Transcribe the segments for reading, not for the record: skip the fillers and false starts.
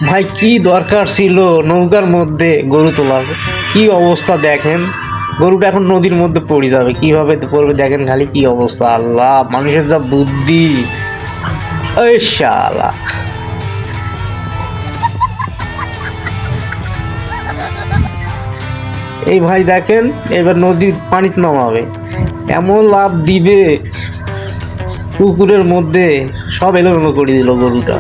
ভাই কি দরকার ছিল নৌকার মধ্যে গরু তোলার? কি অবস্থা দেখেন, গরুটা এখন নদীর মধ্যে পড়ে যাবে, কিভাবে পড়বে দেখেন খালি কি অবস্থা। আল্লাহ, মানুষের যা বুদ্ধি! ওই শালা, এই ভাই দেখেন এবার নদীর পানিতে নামাবে, এমন লাভ দিবে পুকুরের মধ্যে, সব এলোমেলো করে দিল গরুটা।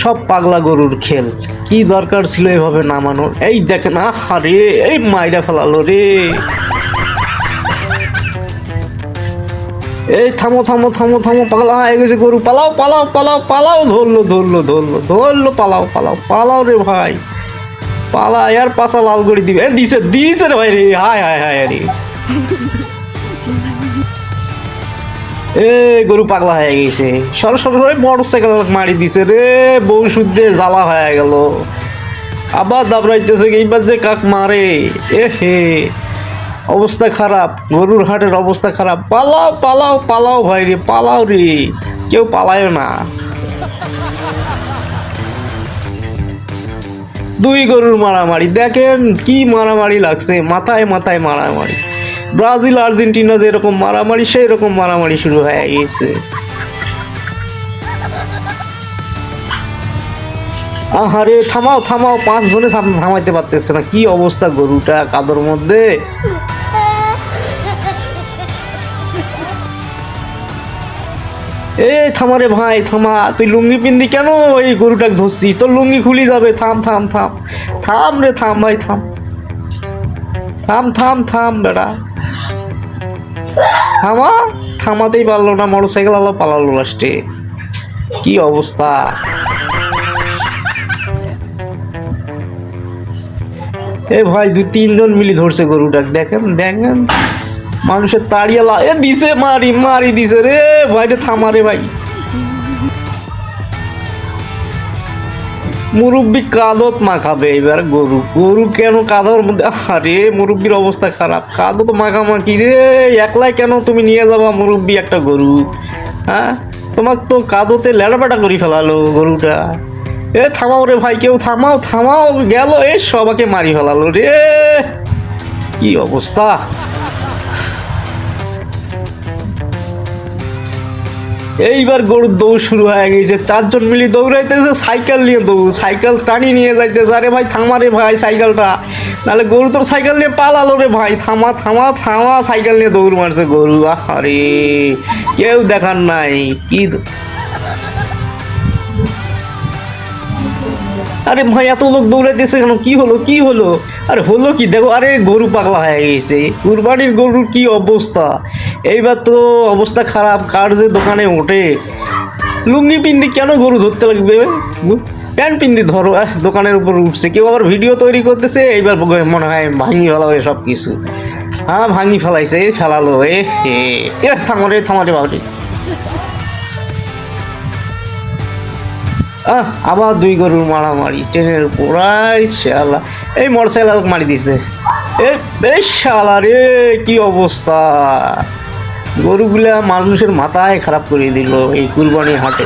সব পাগলা গরুর খেল। কি দরকার ছিল এভাবে নামানোর? এই দেখেন, আরে এই মাইরা ফেলালো রে! এই থামো থামো থামো থামো, পাগলা হয়ে গেছে গরু, পালাও পালাও পালাও পালাও! ধরলো ধরলো ধরলো ধরলো, পালাও পালাও পালাও রে ভাই, পালা! আর পাশা লাল করে দিবে। দিছে দিছে রে ভাই রে! হায় হায় হায় রে! এ গরু পাগলা হয়ে গেছে, সরাসরি মোটর সাইকেল মারি দিছে রে! বউ শুদ্ধে জ্বালা হয়ে গেল, আবার দাবড়াইতেছে, এইবার যে কাক মারে! এ হে, অবস্থা খারাপ, গরুর হাটের অবস্থা খারাপ। পালাও পালাও পালাও ভাই রে, পালাও রে! কেউ পালায় না। দুই গরুর মারামারি দেখেন, কি মারামারি লাগছে, মাথায় মাথায় মারামারি। ব্রাজিল আর্জেন্টিনা যেরকম মারামারি, সেই রকম মারামারি শুরু হয়ে গেছে। আহারে থামাও থামাও, 5 জনে থামাইতে পারতেছে না, কি অবস্থা গরুটা কাদর মধ্যে! এ থামা রে ভাই, থামা! তুই লুঙ্গি পিন্দি কেন এই গরুটাকে ধরছিস? তোর লুঙ্গি খুলি যাবে। থাম থাম থাম থাম রে, থাম ভাই, থাম থাম থাম থাম বেড়া, থামা! থামাতেই পারলো না, মোটর সাইকেল আলো পালালো লাস্টে। কি অবস্থা! এ ভাই 2-3 জন মিলি ধরছে গরুটাকে, দেখেন দেখেন, মানুষের তাড়িয়ে এ দিছে, মারি মারি দিছে রে ভাই রে! থামা রে ভাই! মুরব্বি কাদত মাখাবে এবার গরু, গরু কেন কাদর মধ্যে? আরে মুরব্বির অবস্থা খারাপ, কাদত মাখামাখি রে! একলাই কেন তুমি নিয়ে যাবা মুরব্বি একটা গরু? হ্যাঁ, তোমার তো কাদতে লেড়াপাটা করে ফেলালো গরুটা। এ থামাও রে ভাই, কেউ থামাও থামাও! গেল, এ সবাকে মারি ফেলালো রে! কি অবস্থা! এইবার গরুর দৌড় শুরু হয়ে গেছে, 4 জন মিলে দৌড়াইতেছে, সাইকেল নিয়ে দৌড়, সাইকেল টানি নিয়ে যাইতেছে। আরে ভাই থামা রে ভাই সাইকেলটা, নাহলে গরু তোর সাইকেল নিয়ে পালালো রে ভাই! থামা থামা থামা, সাইকেল নিয়ে দৌড় মারছে গরু। আরে কেউ দেখার নাই কি! আরে ভাই এত লোক দৌড়াইতেছে কেন? কি হলো কি হলো? আরে হলো কি দেখো, আরে গরু পাগলা হয়ে গেছে, কুরবানির গরুর কি অবস্থা! এইবার তো অবস্থা খারাপ, কার যে দোকানে ওঠে। লুঙ্গি পিন্দি কেন গরু ধরতে লাগবে? প্যান্ট পিন্দি ধরো। দোকানের উপর উঠছে, কেউ আবার ভিডিও তৈরি করতেছে, এইবার মনে হয় ভাঙি ফেলাবে সব কিছু। হ্যাঁ ভাঙি ফেলাইছে, ফেলালো। থামারে থামারে বাবরি! আবার 2 গরুর মারামারি ট্রেনের উপর। শালা, এই মোটরসাইকেল মারি দিছে। এই শালা রে, কি অবস্থা! গরুগুলা মানুষের মাথায় খারাপ করে দিল এই কুরবানি হাটে।